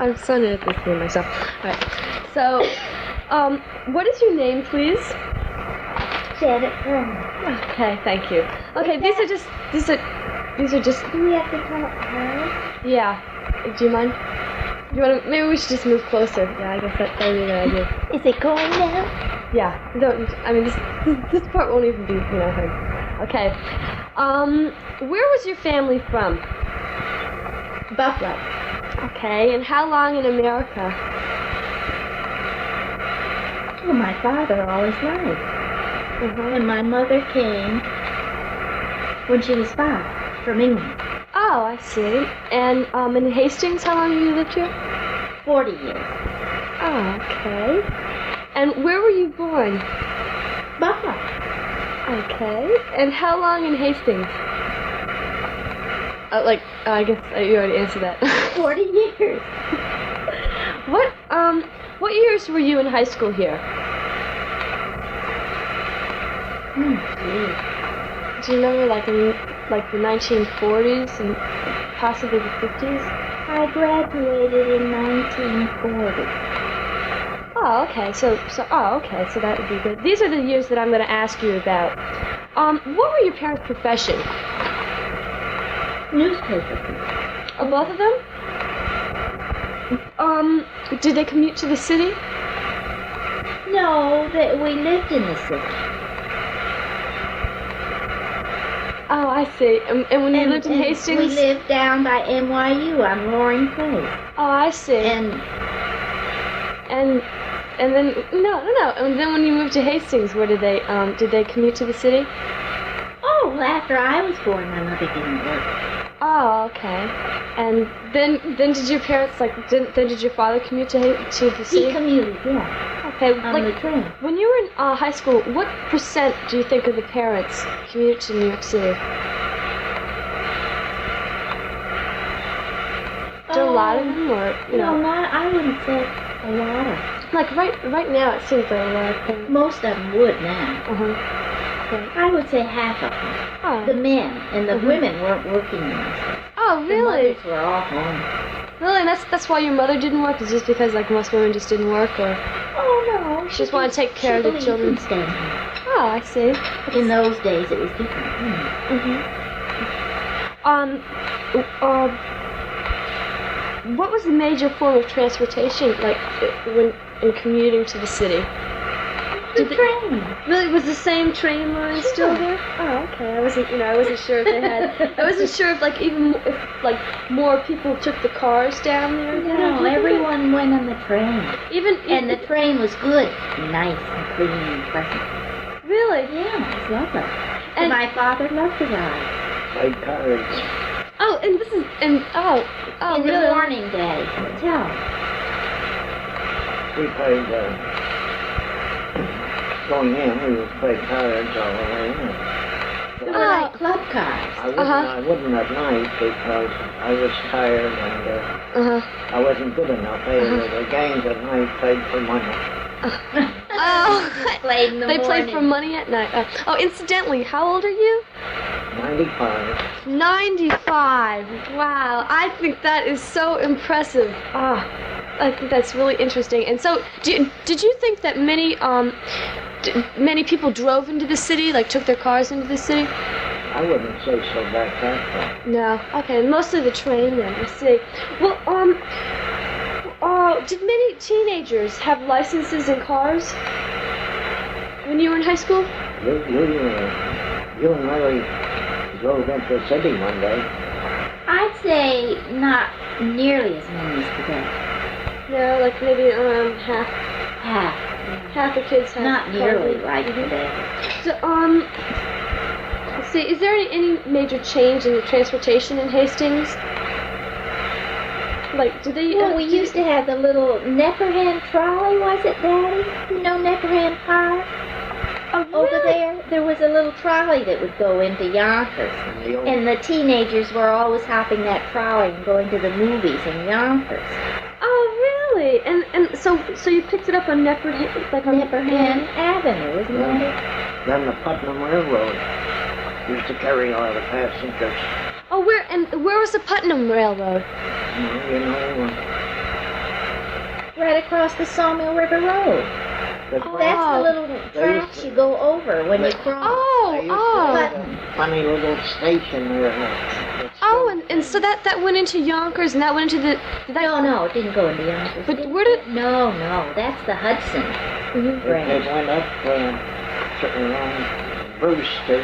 I'm so new at this game myself. Alright. So, what is your name, please? Janet. Okay, thank you. Okay, these are just. Do we have to talk hard? Yeah. Do you mind? Do you want to? Maybe we should just move closer. Yeah, I guess that would be a good idea. Is it going now? Yeah. Don't. I mean, this part won't even be heard. Okay. Where was your family from? Buffalo. Okay, and how long in America? Well, my father all his life. And my mother came when she was 5 from England. Oh, I see. And in Hastings, how long have you lived here? 40 years. Oh, okay. And where were you born? Buffalo. Okay. And how long in Hastings? I guess you already answered that. 40 years. What years were you in high school here? Do you remember, in the 1940s and possibly the 50s? I graduated in 1940. Oh, okay. So that would be good. These are the years that I'm going to ask you about. What were your parents' profession? Newspaper people. Oh, both of them? Did they commute to the city? No, we lived in the city. Oh, I see. And when you lived in Hastings? We lived down by NYU on Roaring Place. Oh, I see. And then no. And then when you moved to Hastings, where did they commute to the city? Oh, well, after I was born, my mother didn't work. Oh, okay. And then did your parents did your father commute to the city? He commuted, yeah. Okay, on the train. When you were in high school, what percent do you think of the parents commute to New York City? Do a lot of them, or No, I wouldn't say a lot of them. Right now, it seems like a lot of parents. Most of them would now. Okay. I would say half of them. Oh. The men and the women weren't working in this. Oh, really? The mothers were all home. Really? And that's why your mother didn't work? Is just because most women just didn't work, or? Oh no. She just wanted to take care of the children. Oh, I see. In those days, it was different. What was the major form of transportation when commuting to the city? The train. Really, was the same train line still there? Oh, okay. I wasn't sure if they had. I wasn't sure if more people took the cars down there. No, everyone went on the train. And the train was good, nice and clean and pleasant. Really? Yeah, it was lovely. And my father loved to ride. Played cards. Oh, and this is in the morning, Daddy. Tell. We played. Going in, we would play cards all the way in. They were like club cards. I wouldn't at night because I was tired and I wasn't good enough. The games at night played for money. They played in the morning. They played for money at night. Incidentally, how old are you? 95. 95. Wow, I think that is so impressive. I think that's really interesting. And so, did you think that many people drove into the city, took their cars into the city? I wouldn't say so back that far. No. Okay, mostly the train then, I see. Well, did many teenagers have licenses in cars when you were in high school? You and Mary drove into the city one day. I'd say not nearly as many as today. No, maybe around half. Half the kids have. Not nearly like today. So, let's see, is there any major change in the transportation in Hastings? Did they? Well, we used to have the little Nepperhan trolley, was it, Daddy? You know Nepperhan Park? Oh, really? Over there was a little trolley that would go into Yonkers. And the teenagers were always hopping that trolley and going to the movies in Yonkers. Oh, really? And so you picked it up on Nepperhan, Nepperhan Avenue, isn't it? Then the Putnam Railroad used to carry all the passengers. Oh, where was the Putnam Railroad? right across the Sawmill River Road. That's the little tracks you go over when you cross. Funny little station there. And so that went into Yonkers, and that went into No, it didn't go into Yonkers. But where did? No, that's the Hudson branch. It went up around Brewster.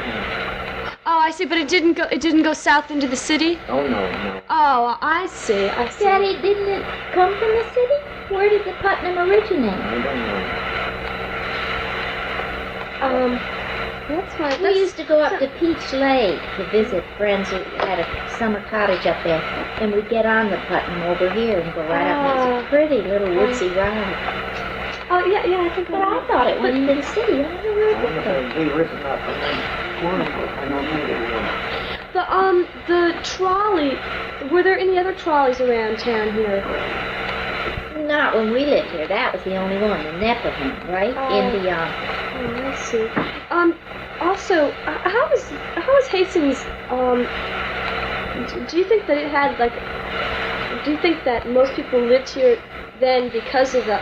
Oh, I see. But it didn't go south into the city. Oh no. Oh, I see. Daddy, didn't it come from the city? Where did the Putnam originate? I don't know. That's fine. We used to go up to Peach Lake to visit friends who had a summer cottage up there, and we'd get on the Putnam over here and go right up. It's a pretty little woodsy ride. Oh, yeah, I think. But I thought it went into the city. I never heard I wonder if it would be written up in one, but I don't think it will. The trolley. Were there any other trolleys around town here? Not when we lived here. That was the only one, the Nephilim, right? Into Yonkers. Oh, I see. Also, how was Hastings? Do you think that it had do you think that most people lived here then because of the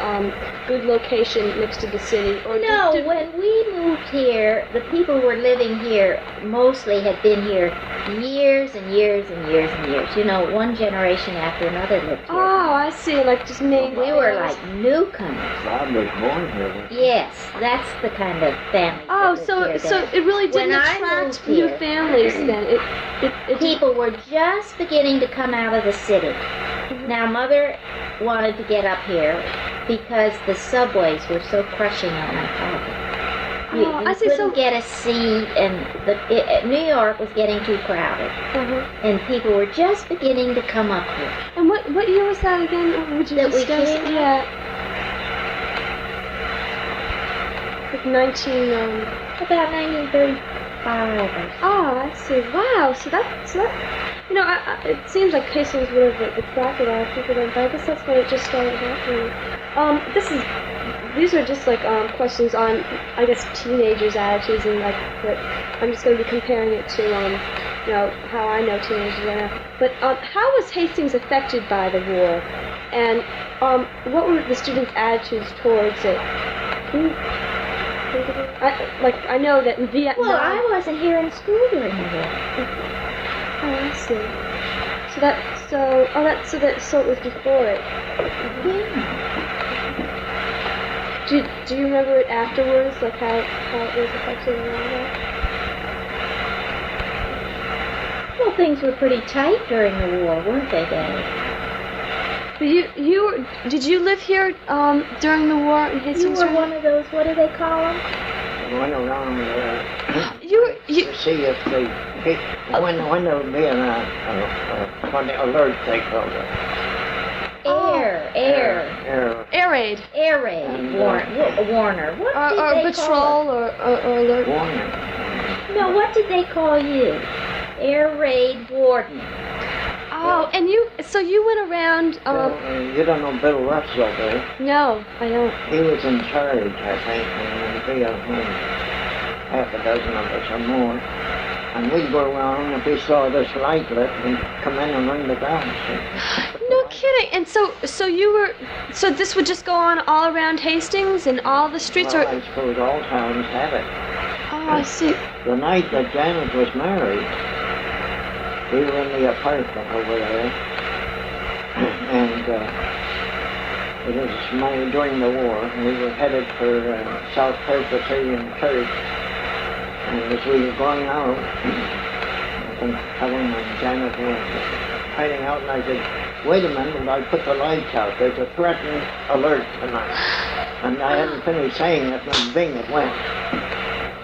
good location next to the city? Or no, when we moved here, the people who were living here mostly had been here years and years and years and years. You know, one generation after another lived here. Oh, I see. Like just named. We were like newcomers. Bob was born here. Yes, that's the kind of family. Oh, so it really didn't attract new families then. It people were just beginning to come out of the city. Now, Mother wanted to get up here because the subways were so crushing on my father. You couldn't get a seat, and New York was getting too crowded, and people were just beginning to come up here. And what year was that again? Would you discuss? Yeah. Like about 1935 or so. Oh, I see. Wow. So that. You know, it seems like Hastings would have attracted a lot of people then, but I guess that's when it just started happening. These are just like questions on, I guess, teenagers' attitudes, and like, but I'm just going to be comparing it to, you know, how I know teenagers right now. But how was Hastings affected by the war, and what were the students' attitudes towards it? Can you think of it? I know that in Vietnam. Well, I wasn't here in school during the war. Oh, I see. So it was before it. Yeah. Do you remember it afterwards, like how it was affected and all that? Well, things were pretty tight during the war, weren't they, Daddy? But did you live here during the war in Hastings? You were one of those. What do they call them? Went around to see if they hit when there would be an alert, they called it. Air raid. Warner. What did they patrol call or alert? Warner. No, what did they call you? Air raid warden. Oh, and you went around. You don't know Bill Russell, do you? No, I don't. He was in charge, I think, and we had half a dozen of us or more. And we'd go around, if we saw this light lit, we'd come in and ring the bell. No kidding. And so this would just go on all around Hastings and all the streets? Well, I suppose all towns have it. Oh, I see. The night that Janet was married, we were in the apartment over there, and it was during the war, and we were headed for South Presbyterian Church. And as we were going out, I think Helen and Janet were hiding out, and I said, wait a minute, I put the lights out. There's a threatened alert tonight. And I hadn't finished saying it, and bing, it went.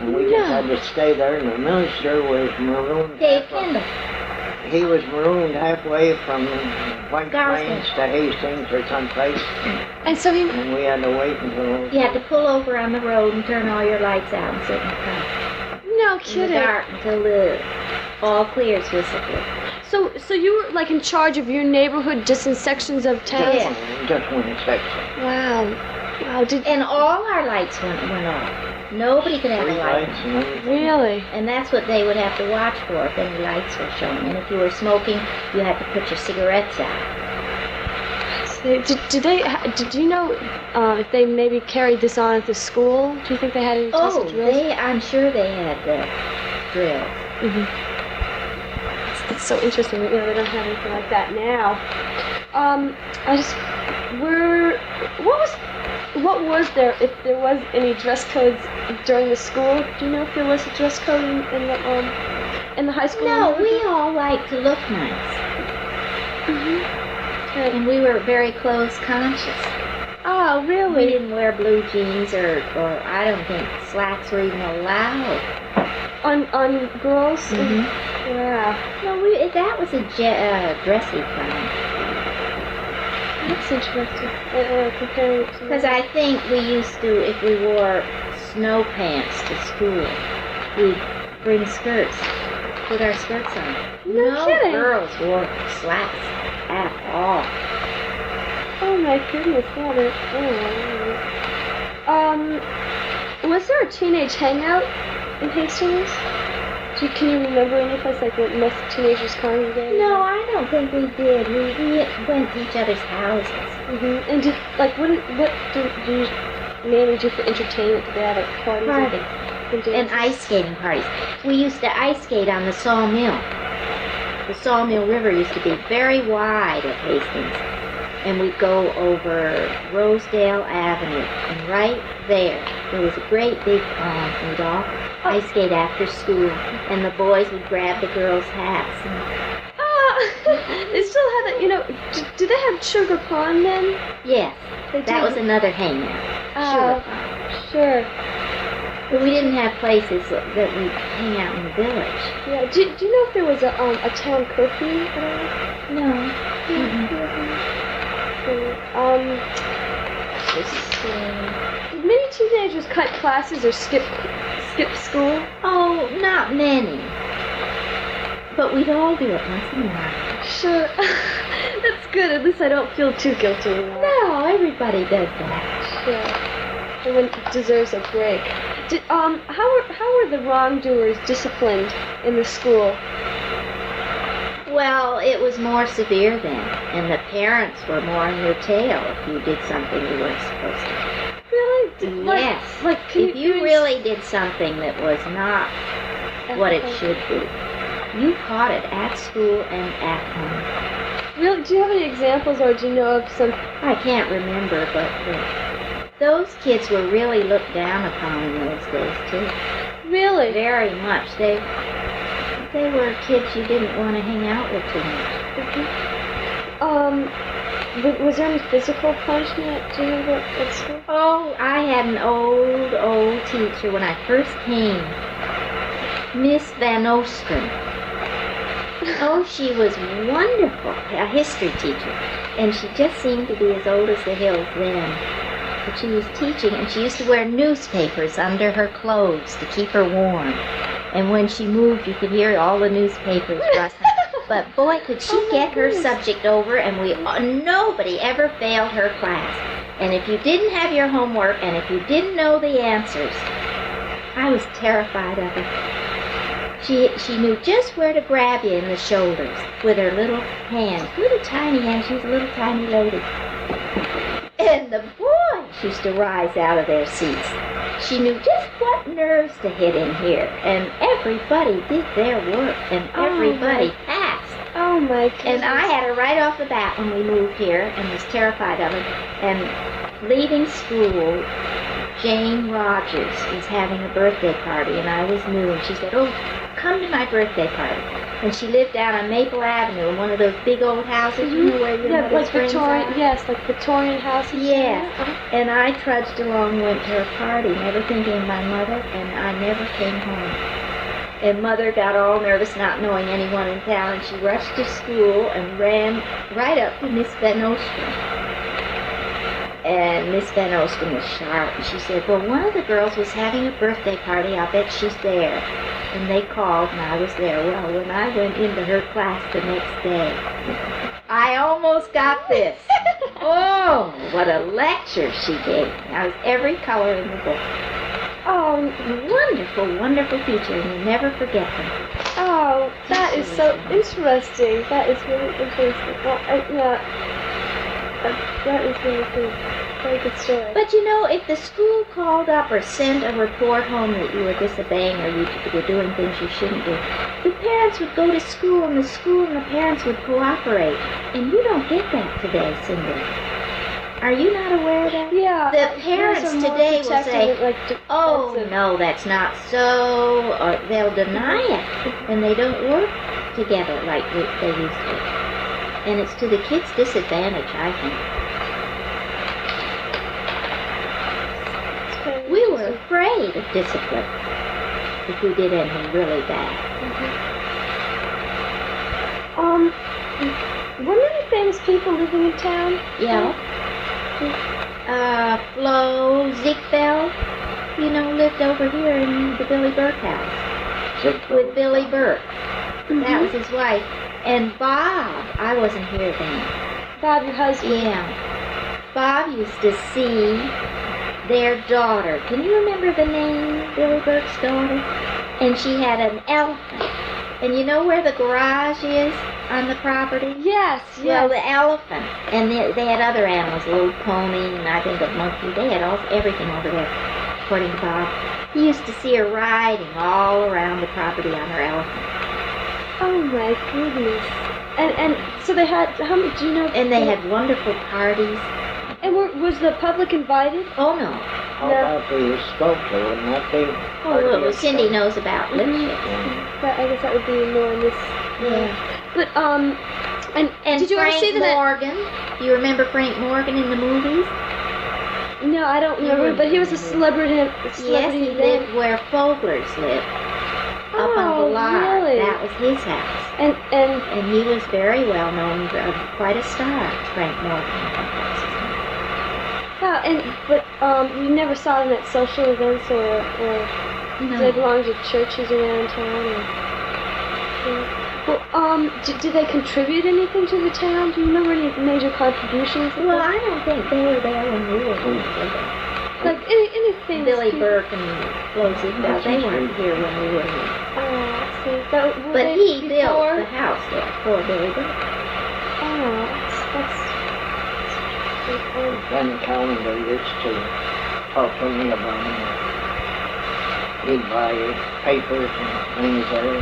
And we just had to stay there, and the minister was marooned. Dave Kendall. He was marooned halfway from White Plains to Hastings or someplace. And so and we had to wait until... You had to pull over on the road and turn all your lights out and sit in the car. No kidding. In the dark until the all clear's visible. So you were like in charge of your neighborhood, just in sections of town? Yeah. Just one section. Wow. And all our lights went off. Nobody could have a light. Really? And that's what they would have to watch for if any lights were showing. And if you were smoking, you had to put your cigarettes out. Did you know if they maybe carried this on at the school? Do you think they had any types of drills? I'm sure they had drills. Mm-hmm. It's so interesting. They don't have anything like that now. What was there, if there was any dress codes during the school? Do you know if there was a dress code in the high school? No, we all liked to look nice. Mm-hmm. And we were very clothes conscious. Oh, really? We didn't wear blue jeans or I don't think slacks were even allowed. On girls? Mm-hmm. Yeah. No, that was a dressy time. That's interesting. Comparing to... Because I think we used to, if we wore snow pants to school, we'd bring skirts, put our skirts on. No kidding. Girls wore slacks at all. Oh my goodness, was there a teenage hangout in Hastings? Can you remember any place like where most teenagers congregated? No, I don't think we did. We went to each other's houses. Mm-hmm. And what do you mainly do for entertainment? Did they have like parties? And ice skating parties. We used to ice skate on the Sawmill. The Sawmill River used to be very wide at Hastings. And we'd go over Rosedale Avenue. And right there was a great big pond. And we'd all ice skate after school. And the boys would grab the girls' hats. They still have that, do they have Sugar Pond then? Yes. That was another hangout. Sugar Pond. Sure. But we didn't have places that we'd hang out in the village. Yeah. Do you know if there was a town curfew at all? No. Mm-hmm. Did many teenagers cut classes or skip school? Oh, not many. But we'd all do it once in a while. Sure. That's good. At least I don't feel too guilty anymore. No, everybody does that. Sure. Everyone deserves a break. How were the wrongdoers disciplined in the school? Well, it was more severe then, and the parents were more on your tail if you did something you weren't supposed to. Really? Yes. If you really did something that was not what it should be, you caught it at school and at home. Really? Do you have any examples, or do you know of some? I can't remember, but those kids were really looked down upon in those days too. Really? Very much. They were kids you didn't want to hang out with too much. Mm-hmm. Was there any physical punishment? Do you remember at school? Oh, I had an old teacher when I first came, Miss Van Osten. Oh, she was wonderful, a history teacher, and she just seemed to be as old as the hills then. But she was teaching, and she used to wear newspapers under her clothes to keep her warm. And when she moved, you could hear all the newspapers rustling. But boy, could she get her subject over, and nobody ever failed her class. And if you didn't have your homework, and if you didn't know the answers, I was terrified of her. She knew just where to grab you in the shoulders with her little hands, little tiny hands. She was a little tiny lady. And the boys used to rise out of their seats. She knew just what nerves to hit in here, and everybody did their work, and everybody passed. Oh my goodness. And I had her right off the bat when we moved here, and was terrified of her. And leaving school, Jane Rogers was having a birthday party, and I was new, and she said, "Oh, come to my birthday party." And she lived down on Maple Avenue in one of those big old houses, you know where your mother's friends are? Yes, like Victorian houses. Yeah. And I trudged along, went to her party, never thinking of my mother, and I never came home. And Mother got all nervous, not knowing anyone in town, and she rushed to school and ran right up to Miss Van Osten. And Miss Van Osten was sharp, and she said, "Well, one of the girls was having a birthday party. I'll bet she's there." And they called, and I was there. Well, when I went into her class the next day, I almost got this. Oh, what a lecture she gave me. I was every color in the book. Oh, wonderful, wonderful teacher, and you never forget them. Oh, that is so interesting. That is really interesting. Well, That is really good. Very good story. But you know, if the school called up or sent a report home that you were disobeying or you were doing things you shouldn't do, the parents would go to school and the school and the parents would cooperate. And you don't get that today, Cindy. Are you not aware of that? Yeah. The parents today will say, oh, no, that's not so, or they'll deny it, and they don't work together like they used to. And it's to the kids' disadvantage, I think. We were afraid of discipline if we did anything really bad. Were there any famous people living in town? Yeah. Flo Ziegfeld, you know, lived over here in the Billie Burke house with Billie Burke. That was his wife. And Bob, I wasn't here then. Bob, your husband. Yeah. Bob used to see their daughter. Can you remember the name, Billie Burke's daughter? And she had an elephant. And you know where the garage is on the property? Yes, yes. Well, the elephant. And they had other animals, a little pony, and I think a monkey. They had everything over there, according to Bob. He used to see her riding all around the property on her elephant. Oh my goodness. And so they had, how many, do you know? And they had wonderful parties. And was the public invited? Oh, no. How about the sculpture? Wouldn't that be? Oh, well, Cindy knows about lipstick. I guess that would be more in this. Yeah. But, and did you Frank ever see that? Morgan. Do you remember Frank Morgan in the movies? No, I don't remember, but he was a celebrity. Yes, he lived where Fogler's lived. Up on the lot. Really? That was his house. And he was very well known, quite a star, Frank Morgan. But you never saw them at social events or No. did they belong to churches around town? Well, did they contribute anything to the town? Do you remember any major contributions? Well, I don't think they were there when we were here. Like anything. Billie Burke and Flo Ziegfeld, they weren't here when we were here. Oh, see. But he built the house there for Billie Burke. Oh, that's Then Calendar used to talk to me about him. He'd buy papers and things there,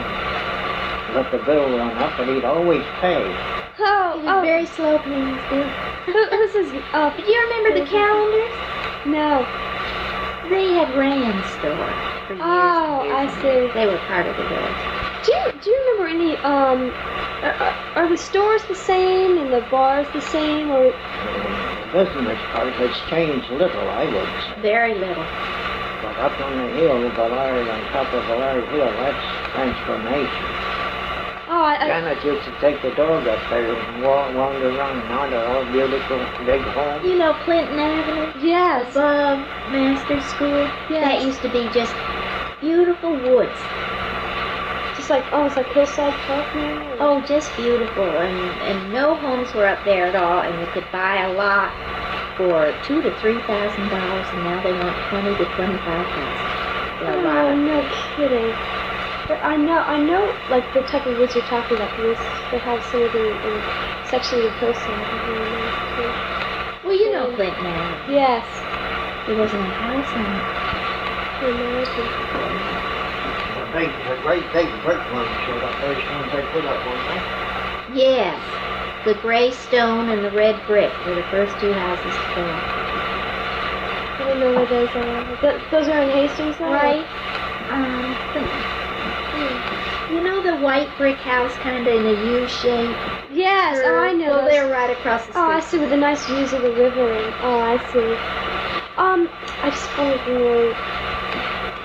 let the bill run up, but he'd always pay. He was very slow paying his bill. Who's his? Do you remember the Calendars? No. They had Rand's store for years. Oh, and years I see. They were part of the village. Do you remember any? Are the stores the same and the bars the same, or? The business part has changed little, I would say. Very little. But up on the hill, on top of Valari Hill, that's transformation. Oh, Janet used to take the dog up there and wander around. Now they're all beautiful, big homes. You know Clinton Avenue? yes. Above Master School? Yes. That used to be just beautiful woods. Just like almost like Hillside Park now. Oh, just beautiful. And no homes were up there at all, and you could buy a lot for $2,000 to $3,000, and now they want $20,000 to $25,000 for a lot Oh, of no kidding. But I know, like the type of woods you're talking about. They have some of them in sections of Hillside. Well, you know Clinton Avenue. Yes. There wasn't a house on it. The great big brick ones showed up. Those ones they put up one night. Yes. The gray stone and the red brick were the first two houses to go up. I don't know where those are. Those are in Hastings now? Right. You know the white brick house kind of in a U shape? Yes, I know. Well, those. they're right across the street. Oh, I see, with the nice views of the river. I see. I just wanted to know,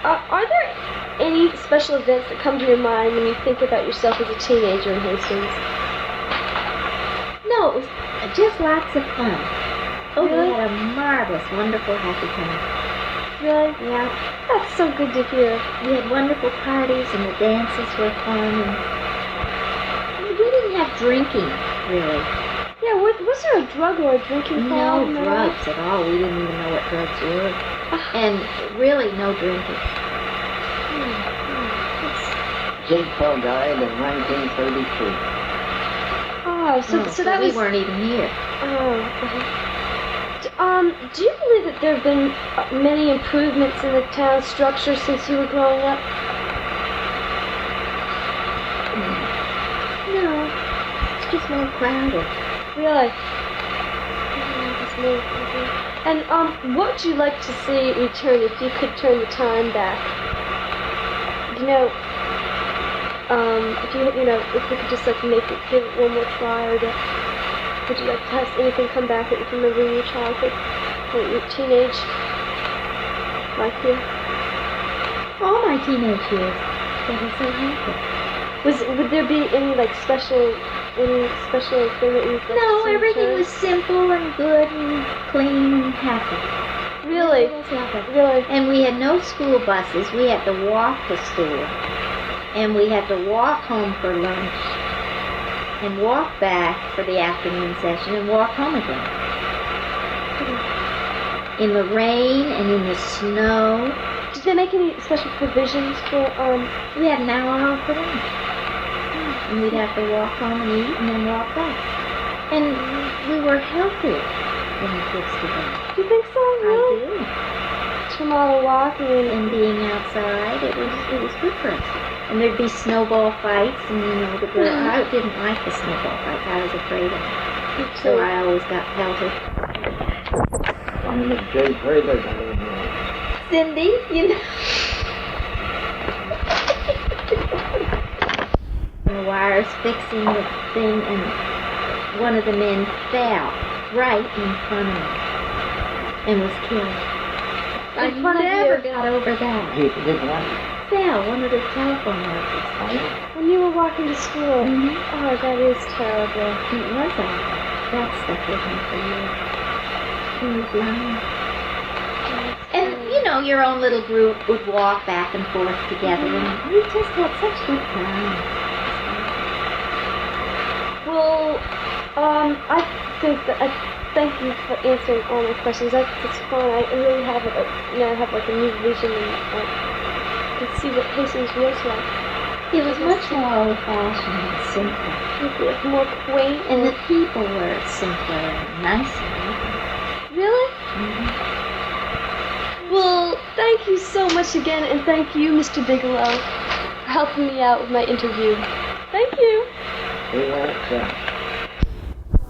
are there any special events that come to your mind when you think about yourself as a teenager in Hastings? No, it was just lots of fun. Oh, Really? we had a marvelous, wonderful, happy time. Really? Yeah. That's so good to hear. We had wonderful parties, and the dances were fun. And we didn't have drinking, really. Yeah, was there a drug or a drinking No problem? drugs at all. We didn't even know what drugs were. And really, no drinking. Ziegfeld died in 1932. Oh, so that we was... weren't even here. Oh, Do you believe that there have been many improvements in the town structure since you were growing up? No, it's just more crowded. Really? And what would you like to see return if you could turn the time back? If we could just like give it one more try, or would you like to have anything come back that you can remember in your childhood, or your teenage life here? All my teenage years, they were so happy. Would there be any special thing that you'd like to No, see everything return? was simple and good and clean and happy. Really? It was happy. Really? And we had no school buses. We had to walk to school. And we had to walk home for lunch. And walk back for the afternoon session and walk home again. In the rain and in the snow. Did they make any special provisions for We had an hour off for lunch. And we'd have to walk home and eat and then walk back. And we were healthier than the kids today. Do you think so? Really? I do. From all the walking And being outside, it was good for us. And there'd be snowball fights, and the girl. I didn't like the snowball fights. I was afraid of them. So I always got pelted. I'm the Jay Prater down here. Cindy, the wires fixing the thing, and one of the men fell right in front of me and was killed. I never got over that. He did what? Fell, one of the telephone workers. when you were walking to school. Mhm. Oh, that is terrible. It was awful. That stuck with me for years. He was lying. And, your own little group would walk back and forth together, and we just had such good times. Well, I think that thank you for answering all my questions. That's fun. I really have a new vision and see what Hastings was like. It was much more old-fashioned and simple. Like more quaint, And the people were simpler and nicer. really. Mm-hmm. Well, thank you so much again, and thank you, Mr. Bigelow, for helping me out with my interview. Thank you. He likes that.